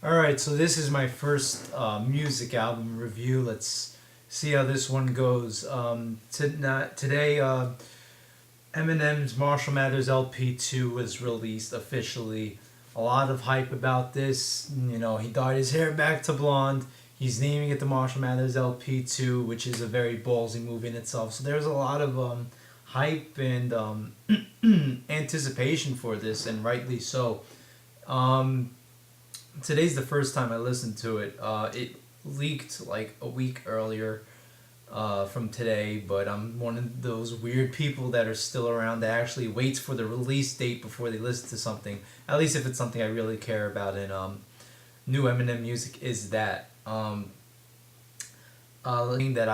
Alright, so this is my first music album review. Let's see how this one goes. Today, Eminem's Marshall Mathers LP2 was released officially. A lot of hype about this. You know, he dyed his hair back to blonde. He's naming it the Marshall Mathers LP2, which is a very ballsy move in itself. So there's a lot of hype and anticipation for this, and rightly so. Um, Today's the first time I listened to it. It leaked like a week earlier from today, but I'm one of those weird people that are still around that actually waits for the release date before they listen to something. At least if it's something I really care about. And new Eminem music is that. Thing that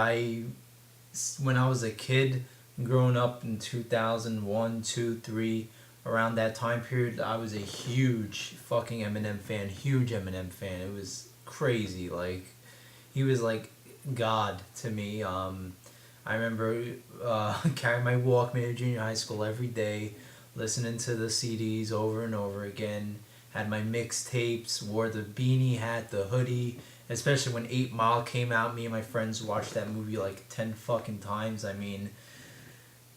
when I was a kid, growing up in 2001, 2, 3, around that time period, I was a huge fucking Eminem fan. Huge Eminem fan. It was crazy. Like, he was like God to me. I remember carrying my Walkman to junior high school every day, listening to the CDs over and over again. Had my mixtapes, wore the beanie hat, the hoodie. Especially when 8 Mile came out, me and my friends watched that movie like 10 fucking times. I mean,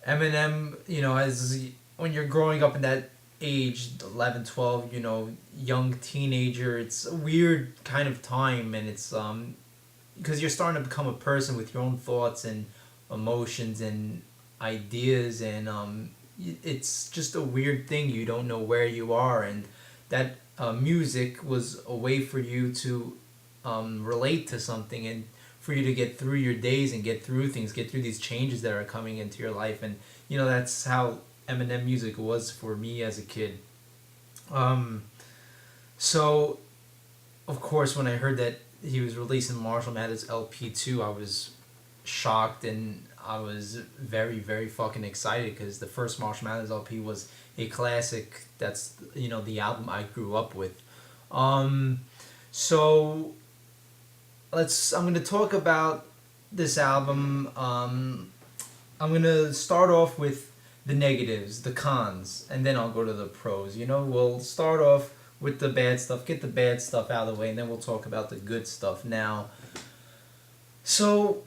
Eminem, as when you're growing up in that age, 11, 12, young teenager, it's a weird kind of time, and it's because you're starting to become a person with your own thoughts and emotions and ideas, and it's just a weird thing. You don't know where you are, and that music was a way for you to relate to something, and for you to get through your days and get through things, get through these changes that are coming into your life. And that's how Eminem music was for me as a kid. So of course, when I heard that he was releasing Marshall Mathers LP2, I was shocked, and I was very, very fucking excited because the first Marshall Mathers LP was a classic. That's the album I grew up with. So I'm gonna talk about this album. I'm gonna start off with the negatives, the cons, and then I'll go to the pros. We'll start off with the bad stuff, get the bad stuff out of the way, and then we'll talk about the good stuff. Now, so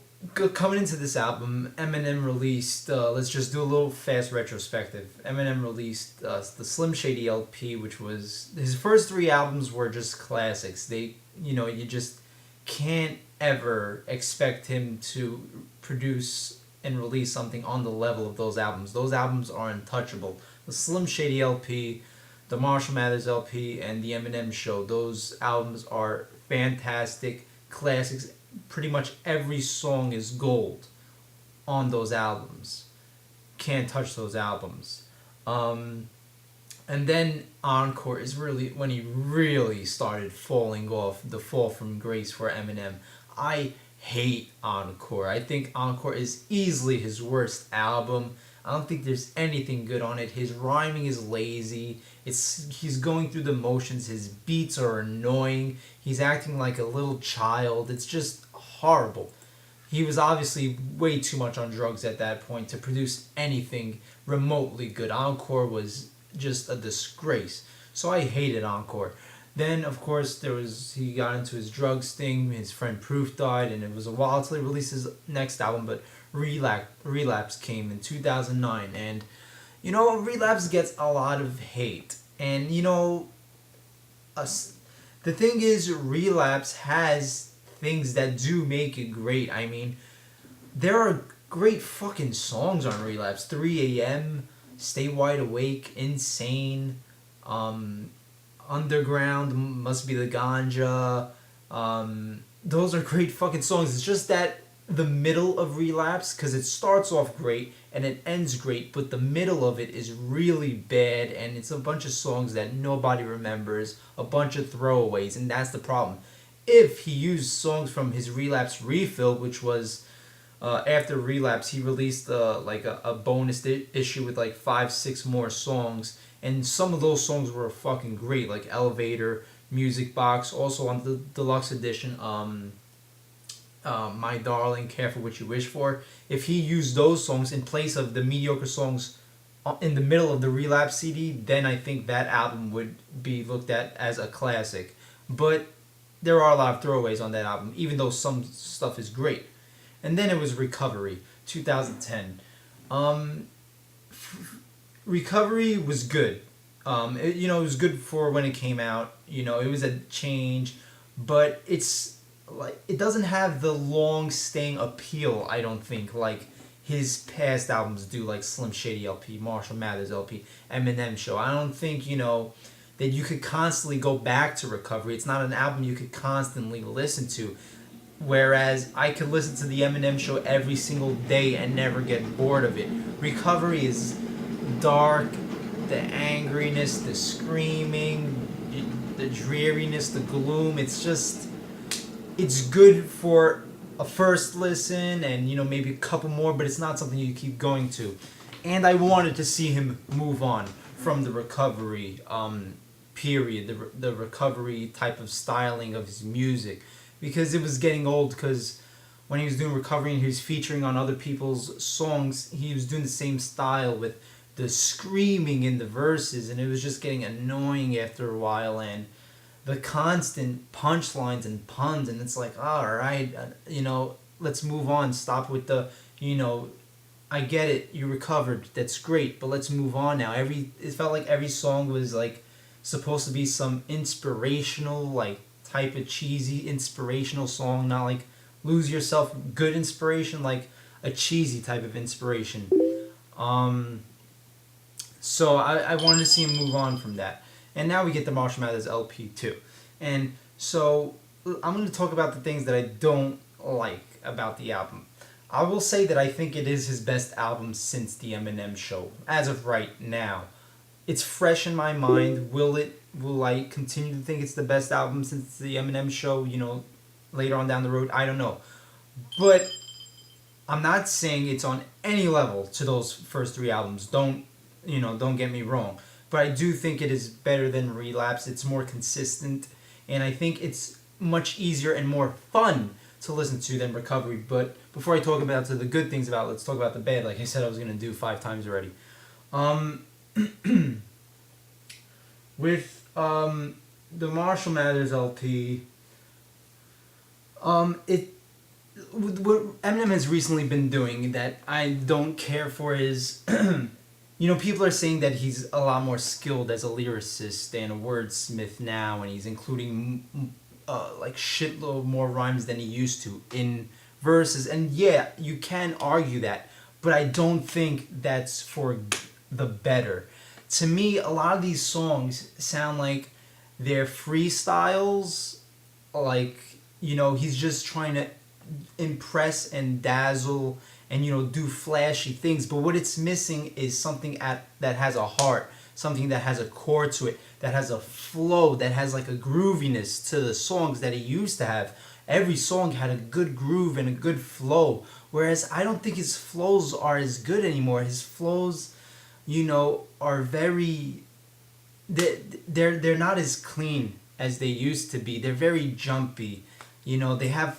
coming into this album, Eminem released. Let's just do a little fast retrospective. Eminem released the Slim Shady LP, which was his first 3 albums were just classics. You just can't ever expect him to produce and release something on the level of those albums. Those albums are untouchable. The Slim Shady LP, the Marshall Mathers LP, and the Eminem Show. Those albums are fantastic classics. Pretty much every song is gold on those albums. Can't touch those albums. And then Encore is really when he really started falling off, the fall from grace for Eminem. I hate Encore. I think Encore is easily his worst album. I don't think there's anything good on it. His rhyming is lazy. He's going through the motions. His beats are annoying. He's acting like a little child. It's just horrible. He was obviously way too much on drugs at that point to produce anything remotely good. Encore was just a disgrace. So I hated Encore. Then, of course, he got into his drugs thing. His friend Proof died, and it was a while till he released his next album. But Relapse came in 2009, and Relapse gets a lot of hate. And the thing is, Relapse has things that do make it great. I mean, there are great fucking songs on Relapse. 3 a.m., Stay Wide Awake, Insane, Underground, Must Be the Ganja. Those are great fucking songs. It's just that the middle of Relapse, because it starts off great and it ends great, but the middle of it is really bad, and it's a bunch of songs that nobody remembers, a bunch of throwaways, and that's the problem. If he used songs from his Relapse refill, which was after Relapse, he released a bonus issue with like 5-6 more songs, and some of those songs were fucking great, like Elevator, Music Box. Also on the deluxe edition, My Darling, Careful What You Wish For. If he used those songs in place of the mediocre songs in the middle of the Relapse CD, then I think that album would be looked at as a classic. but there are a lot of throwaways on that album, even though some stuff is great. And then it was Recovery, 2010. Um, Recovery was good. It was good for when it came out. It was a change, but it's like it doesn't have the long staying appeal. I don't think like his past albums do, like Slim Shady LP, Marshall Mathers LP, Eminem Show. I don't think that you could constantly go back to Recovery. It's not an album you could constantly listen to. Whereas I could listen to the Eminem Show every single day and never get bored of it. Recovery is dark, the angriness, the screaming, the dreariness, the gloom. It's good for a first listen and maybe a couple more, but it's not something you keep going to. And I wanted to see him move on from the Recovery period, the Recovery type of styling of his music, because it was getting old. Because when he was doing Recovery and he was featuring on other people's songs, he was doing the same style with the screaming in the verses, and it was just getting annoying after a while, and the constant punchlines and puns, and it's like, all right, let's move on. Stop with the, I get it, you recovered, that's great, but let's move on now. It felt like every song was like supposed to be some inspirational, like type of cheesy inspirational song, not like lose yourself good inspiration, like a cheesy type of inspiration. So I wanted to see him move on from that. And now we get the Marshall Mathers LP too. And so I'm going to talk about the things that I don't like about the album. I will say that I think it is his best album since the Eminem Show, as of right now. It's fresh in my mind. Will I continue to think it's the best album since the Eminem Show, later on down the road? I don't know. But I'm not saying it's on any level to those first three albums. Don't get me wrong. But I do think it is better than Relapse. It's more consistent, and I think it's much easier and more fun to listen to than Recovery. But before I talk about the good things about it, let's talk about the bad, like I said I was going to do 5 times already. With the Marshall Mathers LP, what Eminem has recently been doing that I don't care for is people are saying that he's a lot more skilled as a lyricist and a wordsmith now, and he's including like shitload more rhymes than he used to in verses. And yeah, you can argue that, but I don't think that's for the better. To me, a lot of these songs sound like they're freestyles, like he's just trying to impress and dazzle and do flashy things, but what it's missing is something that has a heart, something that has a core to it, that has a flow, that has like a grooviness to the songs that he used to have. Every song had a good groove and a good flow, whereas I don't think his flows are as good anymore. His flows are very, they're not as clean as they used to be. They're very jumpy. They have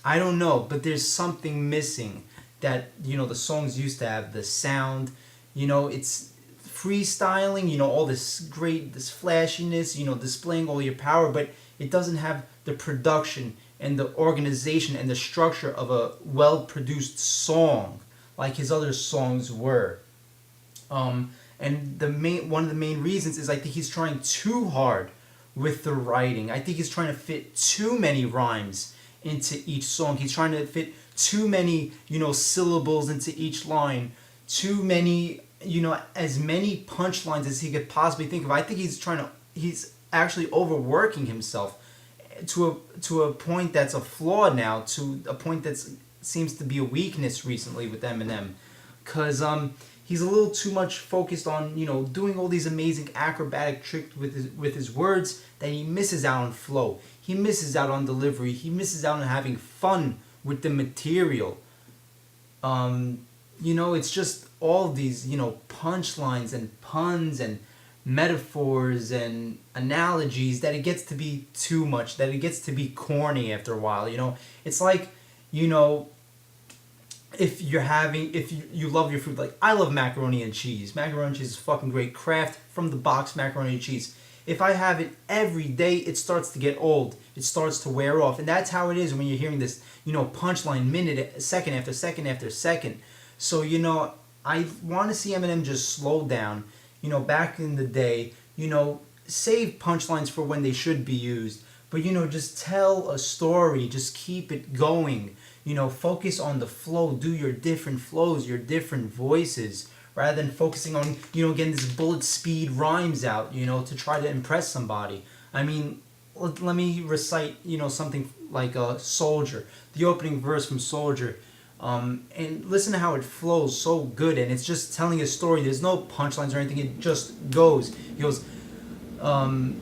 I don't know, but there's something missing that the songs used to have. The sound, it's freestyling, all this flashiness, displaying all your power, but it doesn't have the production and the organization and the structure of a well-produced song like his other songs were. And one of the main reasons is I think he's trying too hard with the writing. I think he's trying to fit too many rhymes into each song. He's trying to fit too many, syllables into each line. Too many, as many punchlines as he could possibly think of. I think he's actually overworking himself to a point that's a flaw now, to a point that seems to be a weakness recently with Eminem. Because he's a little too much focused on, doing all these amazing acrobatic tricks with his words that he misses out on flow. He misses out on delivery. He misses out on having fun with the material. It's just all these, punchlines and puns and metaphors and analogies that it gets to be too much, that it gets to be corny after a while. It's like, if you love your food, like I love macaroni and cheese. Macaroni and cheese is fucking great. Kraft from the box macaroni and cheese. If I have it every day, it starts to get old. It starts to wear off. And that's how it is when you're hearing this, punchline minute, second after second after second. So, I want to see Eminem just slow down. Back in the day, save punchlines for when they should be used. But, just tell a story. Just keep it going. Focus on the flow. Do your different flows, your different voices, rather than focusing on, getting this bullet speed rhymes out, to try to impress somebody. I mean, let me recite, something like a Soldier, the opening verse from Soldier. And listen to how it flows so good, and it's just telling a story. There's no punchlines or anything. It just goes. He goes,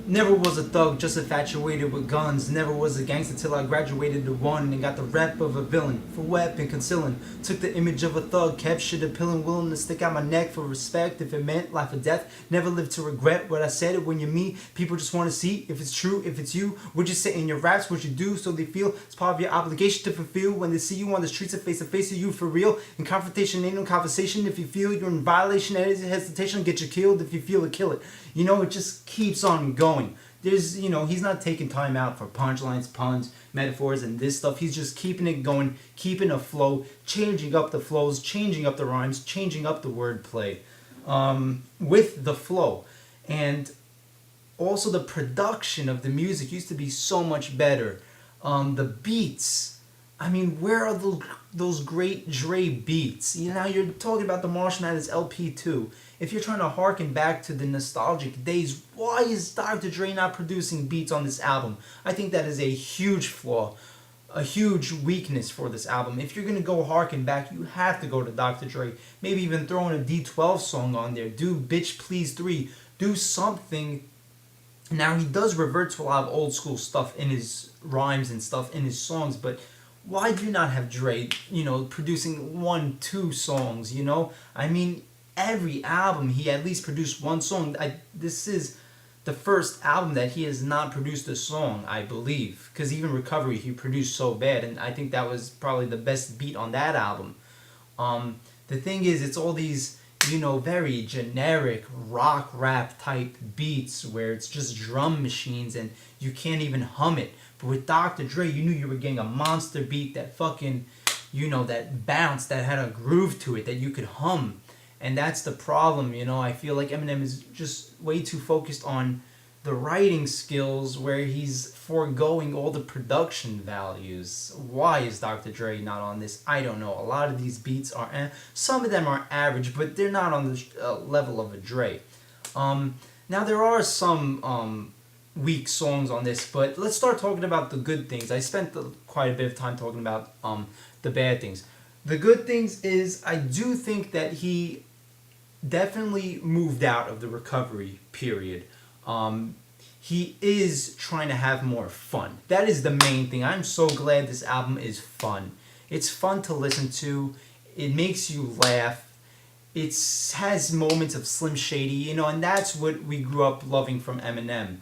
never was a thug, just infatuated with guns. Never was a gangster till I graduated to one and got the rep of a villain for weapon concealing. Took the image of a thug, kept shit appealing, willing to stick out my neck for respect if it meant life or death. Never lived to regret what I said. It when you meet people, just want to see if it's true, if it's you. What you say in your raps, what you do, so they feel it's part of your obligation to fulfill. When they see you on the streets of face to face with you for real. In confrontation, ain't no conversation. If you feel you're in violation, any hesitation, get you killed. If you feel it, kill it. It just keeps on going. There's, he's not taking time out for punchlines, puns, metaphors, and this stuff. He's just keeping it going, keeping a flow, changing up the flows, changing up the rhymes, changing up the wordplay with the flow. And also the production of the music used to be so much better. The beats, I mean, where are those great Dre beats? You're talking about the Marshall Mathers LP too. If you're trying to harken back to the nostalgic days, why is Dr. Dre not producing beats on this album? I think that is a huge flaw, a huge weakness for this album. If you're going to go harken back, you have to go to Dr. Dre. Maybe even throw in a D12 song on there. Do Bitch Please 3. Do something. Now, he does revert to a lot of old school stuff in his rhymes and stuff in his songs, but why do you not have Dre, producing 1-2 songs, I mean, every album he at least produced one song. This is the first album that he has not produced a song, I believe, because even Recovery he produced so bad, and I think that was probably the best beat on that album. The thing is, it's all these, very generic rock rap type beats where it's just drum machines and you can't even hum it. But with Dr. Dre, you knew you were getting a monster beat that fucking, that bounce, that had a groove to it that you could hum. And that's the problem, I feel like Eminem is just way too focused on the writing skills where he's foregoing all the production values. Why is Dr. Dre not on this? I don't know. A lot of these beats are, some of them are average, but they're not on the level of a Dre. Now there are some weak songs on this, but let's start talking about the good things. I spent quite a bit of time talking about the bad things. The good things is I do think that he definitely moved out of the recovery period. He is trying to have more fun. That is the main thing. I'm so glad this album is fun. It's fun to listen to. It makes you laugh. It has moments of Slim Shady, and that's what we grew up loving from Eminem.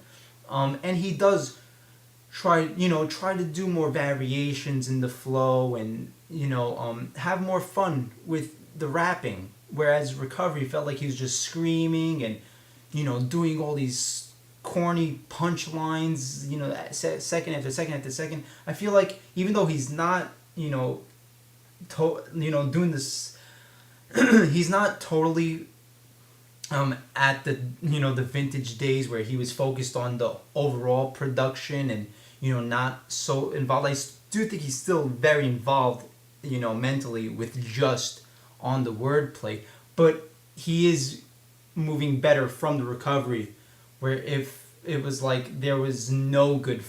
And he does try to do more variations in the flow and, have more fun with the rapping. Whereas Recovery felt like he was just screaming and, doing all these corny punchlines, second after second after second. I feel like even though he's not, doing this, he's not totally at the the vintage days where he was focused on the overall production and not so involved. I do think he's still very involved mentally with just on the wordplay, but he is moving better from the Recovery, where if it was like there was no good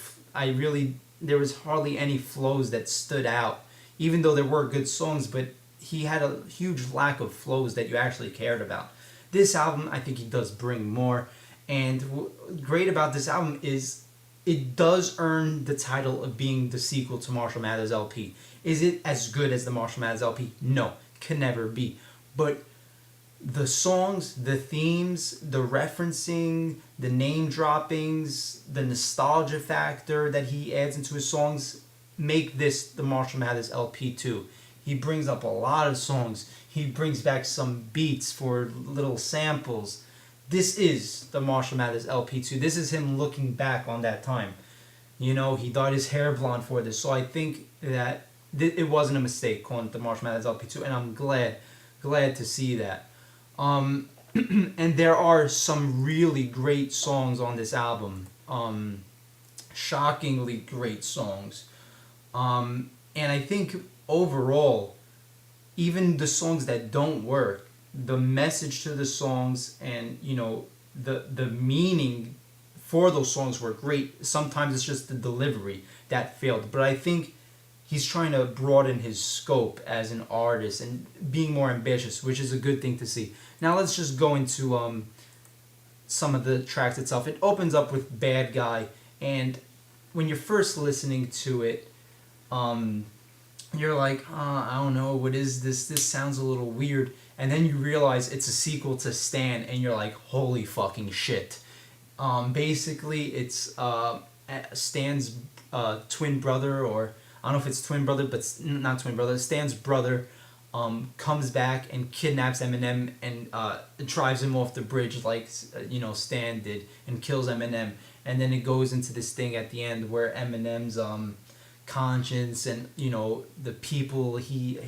there was hardly any flows that stood out, even though there were good songs, but he had a huge lack of flows that you actually cared about. This album, I think he does bring more, and great about this album is it does earn the title of being the sequel to Marshall Mathers LP. Is it as good as the Marshall Mathers LP? No, can never be. But the songs, the themes, the referencing, the name droppings, the nostalgia factor that he adds into his songs make this the Marshall Mathers LP too. He brings up a lot of songs. He brings back some beats for little samples. this is the Marshall Mathers LP2. This is him looking back on that time. He dyed his hair blonde for this, so I think that it wasn't a mistake calling it the Marshall Mathers LP2, and I'm glad to see that. Um, and there are some really great songs on this album. Shockingly great songs. And I think overall, even the songs that don't work, the message to the songs and the meaning for those songs were great. Sometimes it's just the delivery that failed, but I think he's trying to broaden his scope as an artist and being more ambitious, which is a good thing to see. Now let's just go into some of the tracks itself. It opens up with Bad Guy, and when you're first listening to it, you're like, I don't know, what is this? This sounds a little weird. And then you realize it's a sequel to Stan, and you're like, holy fucking shit. Basically, it's Stan's twin brother, or I don't know if it's twin brother, but not twin brother. Stan's brother comes back and kidnaps Eminem and drives him off the bridge like Stan did, and kills Eminem. And then it goes into this thing at the end where Eminem's conscience and the people he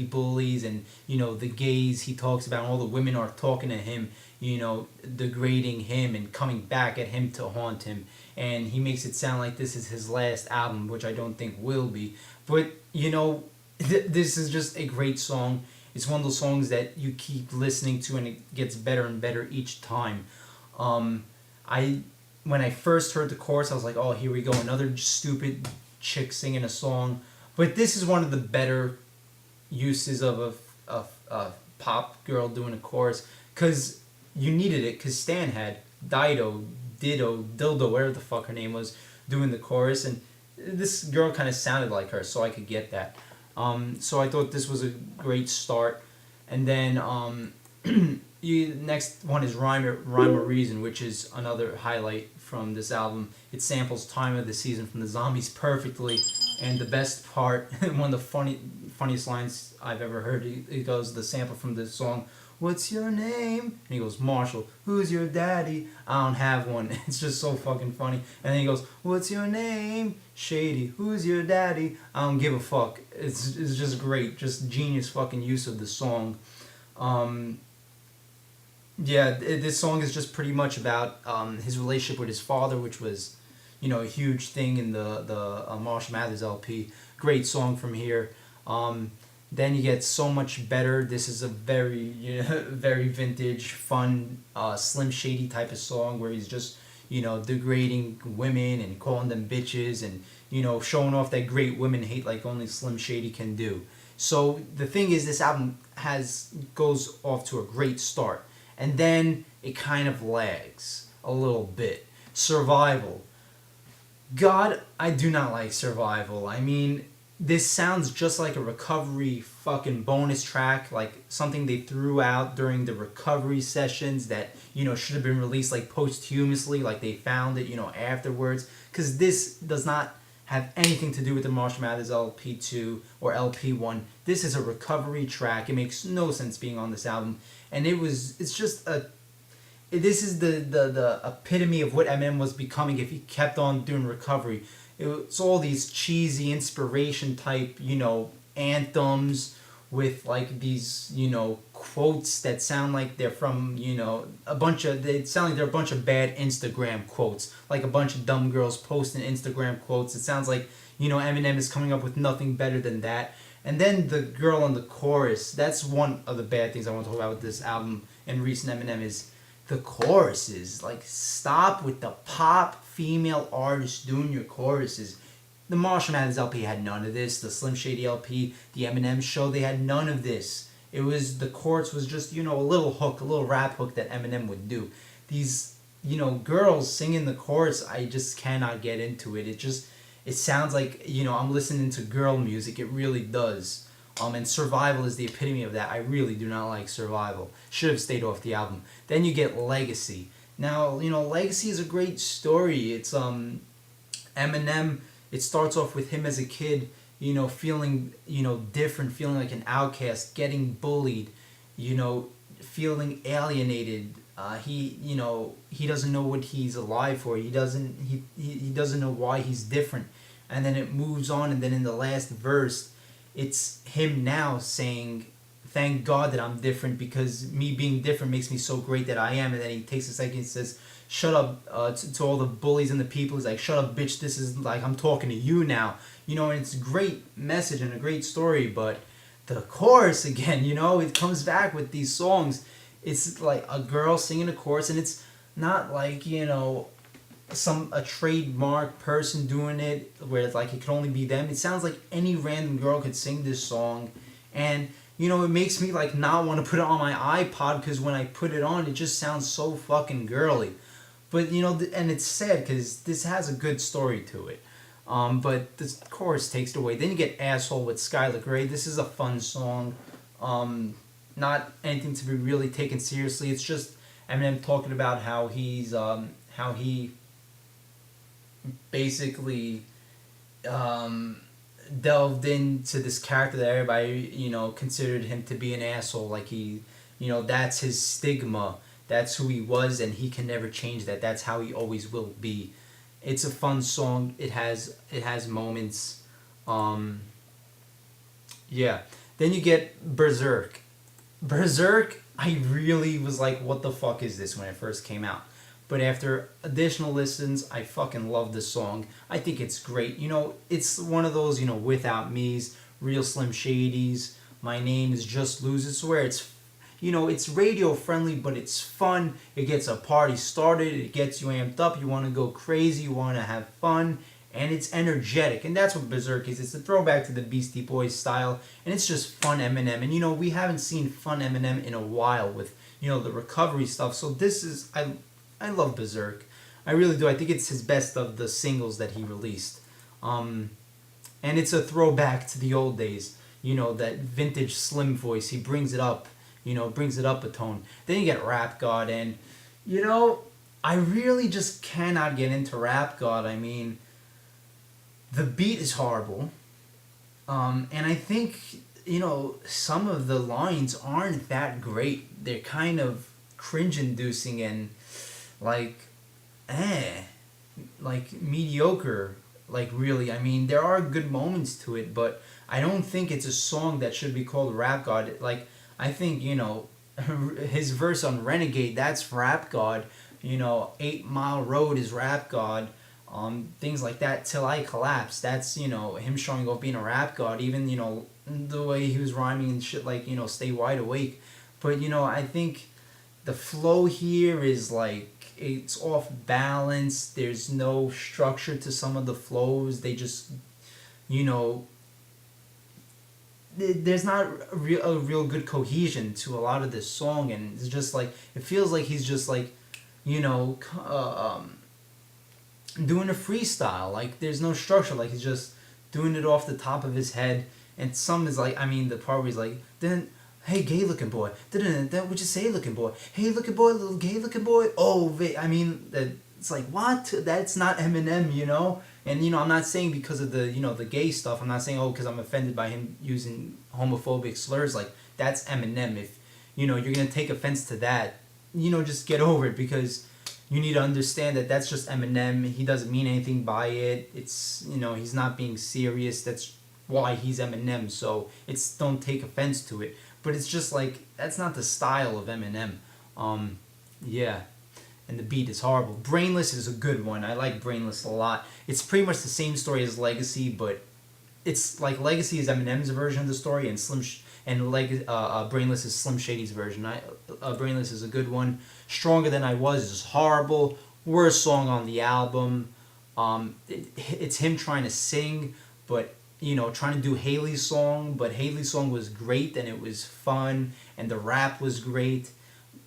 bullies, and the gays he talks about, and all the women are talking to him, degrading him and coming back at him to haunt him, and he makes it sound like this is his last album, which I don't think will be. But this is just a great song. It's one of those songs that you keep listening to and it gets better and better each time. I When I first heard the chorus, I was like, oh, here we go, another stupid chick singing a song. But this is one of the better uses of a pop girl doing a chorus, because you needed it, because Stan had Dildo, whatever the fuck her name was, doing the chorus, and this girl kind of sounded like her, so I could get that. So I thought this was a great start. And then next one is Rhyme or Reason, which is another highlight from this album. It samples Time of the Season from the Zombies perfectly, and the best part, one of the funniest lines I've ever heard, it goes, the sample from the song, "What's your name?" And he goes, "Marshall." "Who's your daddy?" "I don't have one." It's just so fucking funny. And then he goes, "What's your name?" "Shady." "Who's your daddy?" "I don't give a fuck." It's just great, just genius fucking use of the song. This song is just pretty much about his relationship with his father, which was, a huge thing in the Marshall Mathers LP. Great song from here. Then you get So Much Better. This is a very, very vintage, fun, Slim Shady type of song where he's just, degrading women and calling them bitches and, showing off that great women hate like only Slim Shady can do. So the thing is, this album goes off to a great start. And then it kind of lags a little bit. Survival. God, I do not like Survival. I mean, this sounds just like a recovery fucking bonus track, like something they threw out during the recovery sessions that, should have been released like posthumously, like they found it, afterwards. Because this does not have anything to do with the Marshall Mathers LP2 or LP1. This is a recovery track. It makes no sense being on this album. And this is the epitome of what Eminem was becoming if he kept on doing recovery. It's all these cheesy inspiration type, anthems with like these, quotes that sound like they're from, they sound like they're a bunch of bad Instagram quotes, like a bunch of dumb girls posting Instagram quotes. It sounds like, Eminem is coming up with nothing better than that. And then the girl on the chorus, that's one of the bad things I want to talk about with this album and recent Eminem is the choruses. Like, stop with the pop female artists doing your choruses. The Marshall Mathers LP had none of this. The Slim Shady LP, the Eminem Show, they had none of this. It was, the chorus was just, a little hook, a little rap hook that Eminem would do. These, girls singing the chorus, I just cannot get into it. It sounds like, I'm listening to girl music. It really does. And Survival is the epitome of that. I really do not like Survival. Should have stayed off the album. Then you get Legacy. Now, Legacy is a great story. It's Eminem. It starts off with him as a kid, feeling, different, feeling like an outcast, getting bullied, feeling alienated, he doesn't know what he's alive for. He doesn't know why he's different. And then it moves on, and then in the last verse, it's him now saying, "Thank God that I'm different, because me being different makes me so great that I am." And then he takes a second and says, "Shut up," to all the bullies and the people. He's like, "Shut up, bitch. This is like I'm talking to you now." And it's a great message and a great story, but the chorus again, it comes back with these songs. It's like a girl singing a chorus, and it's not like a trademark person doing it where it's like it can only be them. It sounds like any random girl could sing this song, and it makes me like not want to put it on my iPod, because when I put it on, it just sounds so fucking girly. But and it's sad because this has a good story to it. But the chorus takes it away. Then you get "Asshole" with Skylar Grey. This is a fun song. Not anything to be really taken seriously. It's just Eminem talking about how he basically delved into this character that everybody considered him to be an asshole. Like that's his stigma. That's who he was, and he can never change that. That's how he always will be. It's a fun song. It has moments. Yeah. Then you get Berserk. Berserk, I really was like, what the fuck is this when it first came out? But after additional listens, I fucking love this song. I think it's great. It's one of those, Without Me's, Real Slim Shadys, My Name Is Just Lose. It's where it's radio friendly, but it's fun. It gets a party started. It gets you amped up. You want to go crazy. You want to have fun. And it's energetic. And that's what Berserk is. It's a throwback to the Beastie Boys style. And it's just fun Eminem. And, we haven't seen fun Eminem in a while with, the recovery stuff. So this is... I love Berserk. I really do. I think it's his best of the singles that he released. And it's a throwback to the old days. That vintage Slim voice. He brings it up. Brings it up a tone. Then you get Rap God. And, I really just cannot get into Rap God. I mean... The beat is horrible, and I think, some of the lines aren't that great. They're kind of cringe-inducing and, like mediocre, really. I mean, there are good moments to it, but I don't think it's a song that should be called Rap God. I think, his verse on Renegade, that's Rap God. 8 Mile Road is Rap God. Things like that, Till I Collapse, that's him showing off being a rap god. Even the way he was rhyming and shit, like Stay Wide Awake. But I think the flow here is like it's off balance. There's no structure to some of the flows. They just there's not a real good cohesion to a lot of this song, and it's just like it feels like he's just like doing a freestyle. Like there's no structure. Like he's just doing it off the top of his head. And some is like, the part where he's like, then, hey, gay looking boy, what you say, looking boy? Hey, looking boy, little gay looking boy. Oh, it's like, what? That's not Eminem, And I'm not saying because of the the gay stuff. I'm not saying because I'm offended by him using homophobic slurs. Like that's Eminem. If you're gonna take offense to that, just get over it, because you need to understand that that's just Eminem. He doesn't mean anything by it. It's, he's not being serious. That's why he's Eminem. So don't take offense to it. But it's just like, that's not the style of Eminem. Yeah. And the beat is horrible. Brainless is a good one. I like Brainless a lot. It's pretty much the same story as Legacy, but it's like Legacy is Eminem's version of the story, and Brainless is Slim Shady's version. Brainless is a good one. Stronger Than I Was is horrible. Worst song on the album. It's him trying to sing, but trying to do Haley's song. But Haley's song was great, and it was fun, and the rap was great,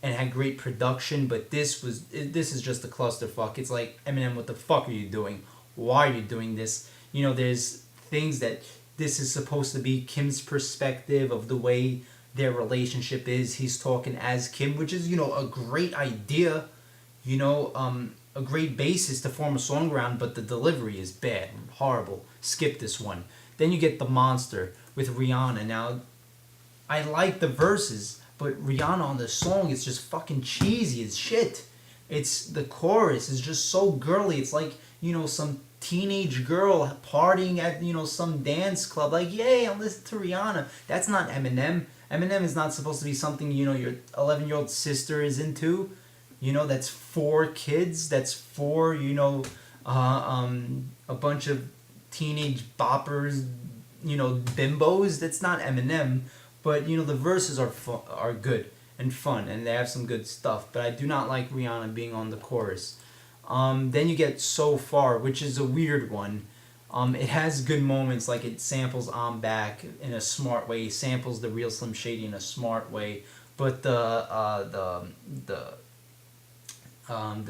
and it had great production. But this is just a clusterfuck. It's like, Eminem, what the fuck are you doing? Why are you doing this? There's things that this is supposed to be Kim's perspective of the way their relationship is. He's talking as Kim, which is, a great idea, a great basis to form a song around, but the delivery is bad, horrible. Skip this one. Then you get The Monster with Rihanna. Now, I like the verses, But Rihanna on the song is just fucking cheesy as shit. It's the chorus is just so girly. It's like, some teenage girl partying at, some dance club. Like, yay, I'm listening to Rihanna. That's not Eminem. Eminem is not supposed to be something, your 11-year-old sister is into. That's for kids. That's for, a bunch of teenage boppers, bimbos. That's not Eminem. But, the verses are good and fun, and they have some good stuff. But I do not like Rihanna being on the chorus. Then you get So Far, which is a weird one. It has good moments, like it samples I'm Back in a smart way, samples the real Slim Shady in a smart way. But the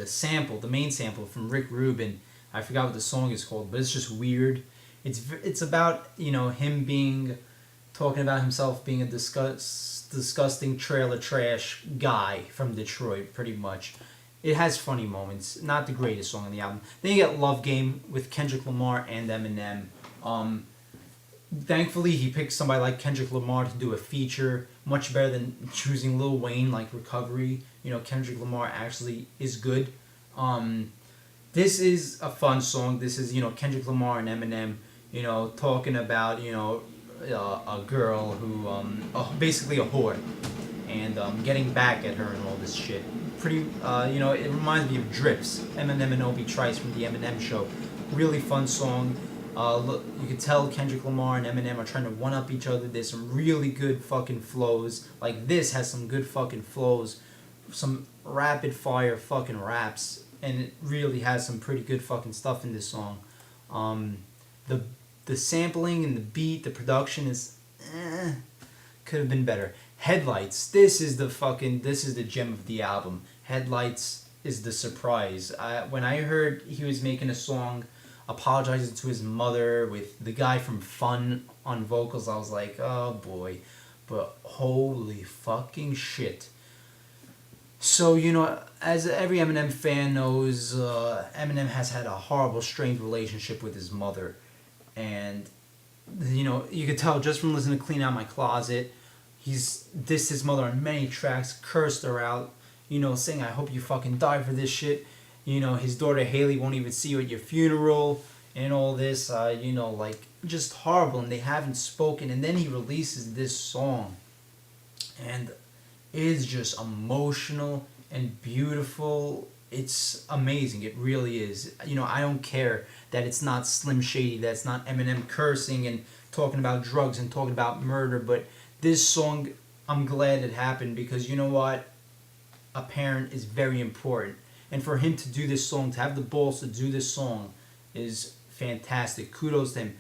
sample, the main sample from Rick Rubin, I forgot what the song is called, but it's just weird. It's about him talking about himself being a disgusting trailer trash guy from Detroit, pretty much. It has funny moments. Not the greatest song on the album. Then you get Love Game with Kendrick Lamar and Eminem. Thankfully, he picked somebody like Kendrick Lamar to do a feature. Much better than choosing Lil Wayne like Recovery. Kendrick Lamar actually is good. This is a fun song. This is, Kendrick Lamar and Eminem, talking about, a girl who, basically a whore, and getting back at her and all this shit. Pretty, it reminds me of Drips, Eminem and Obi Trice from the Eminem Show. Really fun song. Look, you can tell Kendrick Lamar and Eminem are trying to one-up each other. There's some really good fucking flows. Like, this has some good fucking flows. Some rapid-fire fucking raps. And it really has some pretty good fucking stuff in this song. The sampling and the beat, the production is could have been better. Headlights. This is the gem of the album. Headlights is the surprise. When I heard he was making a song apologizing to his mother with the guy from Fun on vocals, I was like, oh boy. But holy fucking shit. So, as every Eminem fan knows, Eminem has had a horrible, strained relationship with his mother. And, you could tell just from listening to Clean Out My Closet, he's dissed his mother on many tracks, cursed her out, saying, I hope you fucking die for this shit. His daughter Haley won't even see you at your funeral, and all this, just horrible, and they haven't spoken. And then he releases this song, and it is just emotional and beautiful. It's amazing. It really is. I don't care that it's not Slim Shady, that's not Eminem cursing and talking about drugs and talking about murder, but this song, I'm glad it happened, because you know what? A parent is very important. And for him to do this song, to have the balls to do this song, is fantastic. Kudos to him.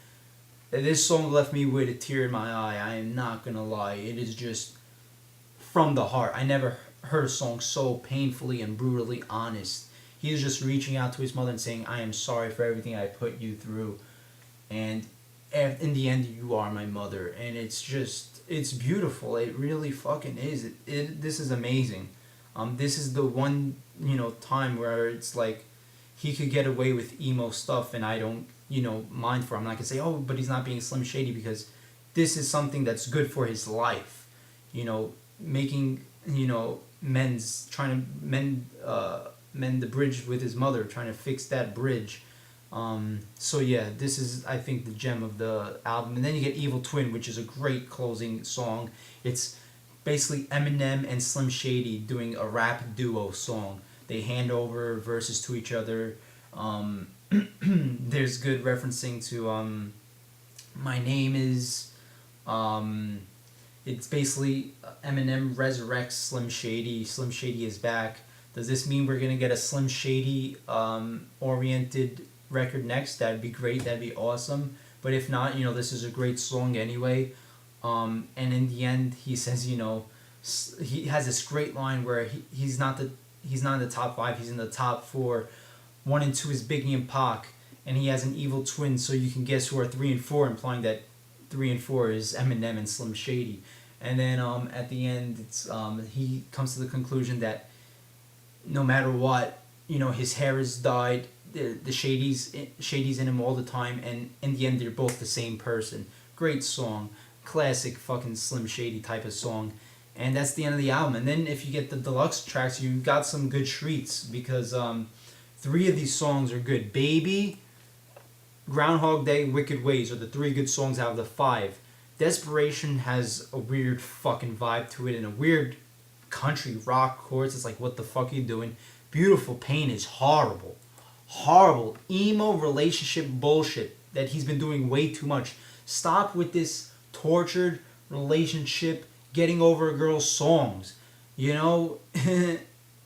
This song left me with a tear in my eye. I am not going to lie. It is just from the heart. I never heard a song so painfully and brutally honest. He is just reaching out to his mother and saying, I am sorry for everything I put you through. And in the end, you are my mother. And it's beautiful. It really fucking is. This is amazing. This is the one, time where it's like he could get away with emo stuff and I don't, mind for him. I'm not going to say, oh, but he's not being Slim Shady, because this is something that's good for his life. Making, trying to mend the bridge with his mother, trying to fix that bridge. So yeah, this is, I think, the gem of the album. And then you get Evil Twin, which is a great closing song. It's basically Eminem and Slim Shady doing a rap duo song. They hand over verses to each other. There's good referencing to My Name Is. It's basically Eminem resurrects Slim Shady. Slim Shady is back. Does this mean we're going to get a Slim Shady oriented record next? That'd be great. That'd be awesome. But if not, this is a great song anyway. And in the end, he says, he has this great line where he's not in the top 5, he's in the top 4. 1 and 2 is Biggie and Pac, and he has an evil twin, so you can guess who are 3 and 4, implying that 3 and 4 is Eminem and Slim Shady. And then at the end, it's he comes to the conclusion that no matter what, his hair is dyed, the Shady's in him all the time, and in the end, they're both the same person. Great song. Classic fucking Slim Shady type of song. and that's the end of the album. And then if you get the deluxe tracks, you got some good treats, because 3 of these songs are good. Baby, Groundhog Day, Wicked Ways are the 3 good songs out of the 5. Desperation has a weird fucking vibe to it, and a weird country rock chords. It's like, what the fuck are you doing? Beautiful Pain is horrible. Horrible. Emo relationship bullshit that he's been doing way too much. Stop with this tortured relationship, getting over a girl's songs. You know,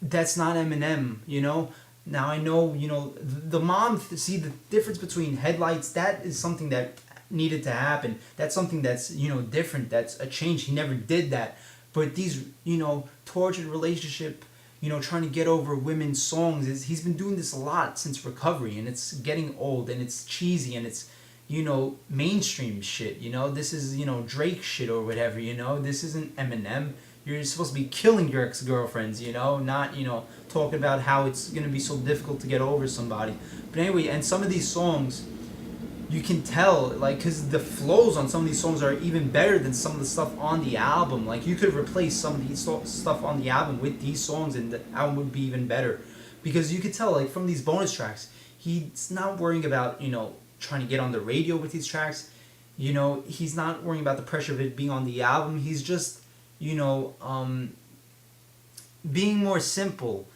that's not Eminem, you know? Now I know, you know, the mom, see the difference between Headlights, that is something that needed to happen. That's something that's, you know, different. That's a change. He never did that. But these, you know, tortured relationship, you know, trying to get over women's songs, he's been doing this a lot since Recovery, and it's getting old, and it's cheesy, and it's, you know, mainstream shit, you know? This is, you know, Drake shit or whatever, you know? This isn't Eminem. You're supposed to be killing your ex-girlfriends, you know? Not, you know, talking about how it's going to be so difficult to get over somebody. But anyway, and some of these songs, you can tell, like, because the flows on some of these songs are even better than some of the stuff on the album. Like, you could replace some of these stuff on the album with these songs, and the album would be even better. Because you could tell, like, from these bonus tracks, he's not worrying about, you know, trying to get on the radio with these tracks. You know, he's not worrying about the pressure of it being on the album. He's just, you know, being more simple,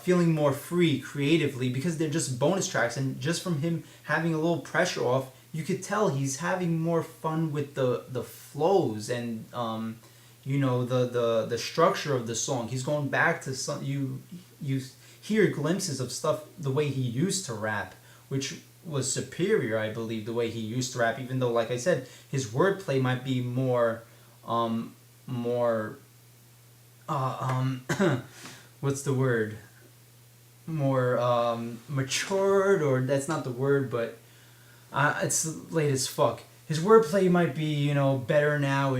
feeling more free creatively, because they're just bonus tracks, and just from him having a little pressure off, you could tell he's having more fun with the flows, and you know, the structure of the song. He's going back to some, you hear glimpses of stuff the way he used to rap, which was superior, I believe, the way he used to rap, even though, like I said, his wordplay might be more what's the word? More matured, or that's not the word, but it's late as fuck. His wordplay might be, you know, better now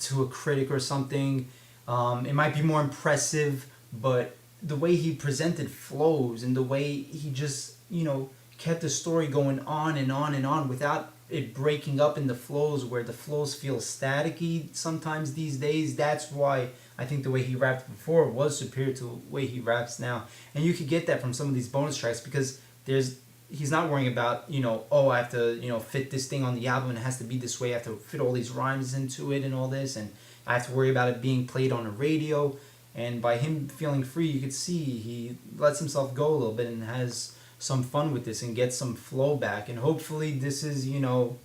to a critic or something. It might be more impressive, but the way he presented flows, and the way he just, you know, kept the story going on and on and on without it breaking up in the flows, where the flows feel staticky sometimes these days. That's why I think the way he rapped before was superior to the way he raps now. And you could get that from some of these bonus tracks, because he's not worrying about, you know, oh, I have to, you know, fit this thing on the album, and it has to be this way, I have to fit all these rhymes into it and all this, and I have to worry about it being played on a radio. And by him feeling free, you could see he lets himself go a little bit and has some fun with this and get some flow back. And hopefully this is, you know,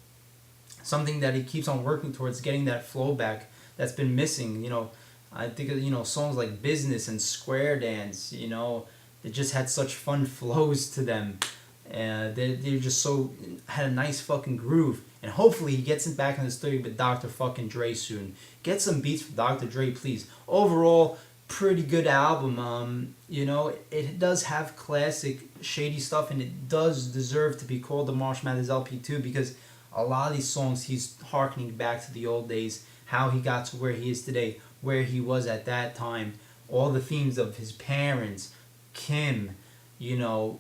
something that he keeps on working towards, getting that flow back that's been missing. You know, I think of, you know, songs like Business and Square Dance, you know, they just had such fun flows to them. They just so had a nice fucking groove. And hopefully he gets it back in the studio with Dr. fucking Dre soon. Get some beats from Dr. Dre, please. Overall, pretty good album. You know, it does have classic shady stuff, and it does deserve to be called the Marsh Mathers LP too, because a lot of these songs he's harkening back to the old days, how he got to where he is today, where he was at that time, all the themes of his parents, Kim, you know,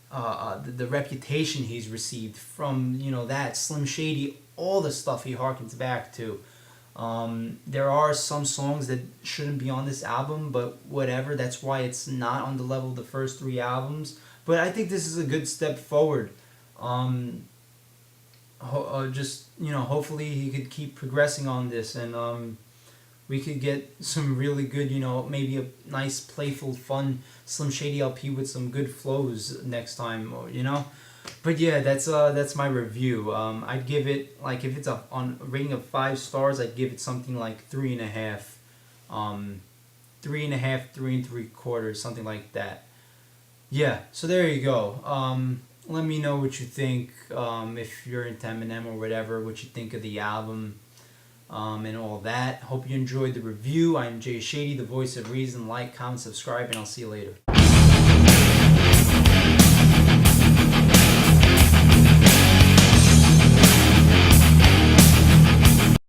the reputation he's received from, you know, that Slim Shady, all the stuff he harkens back to. There are some songs that shouldn't be on this album, but whatever, that's why it's not on the level of the first 3 albums. But I think this is a good step forward. Just, you know, hopefully he could keep progressing on this, and we could get some really good, you know, maybe a nice, playful, fun Slim Shady LP with some good flows next time, or, you know. But yeah, that's my review. I'd give it, like, if it's on a rating of 5 stars, I'd give it something like 3.5, 3.5, 3 3/4, something like that. Yeah, so there you go. Let me know what you think, if you're into Eminem or whatever, what you think of the album, and all that. Hope you enjoyed the review. I'm Jay Shady, the voice of reason. Like, comment, subscribe, and I'll see you later.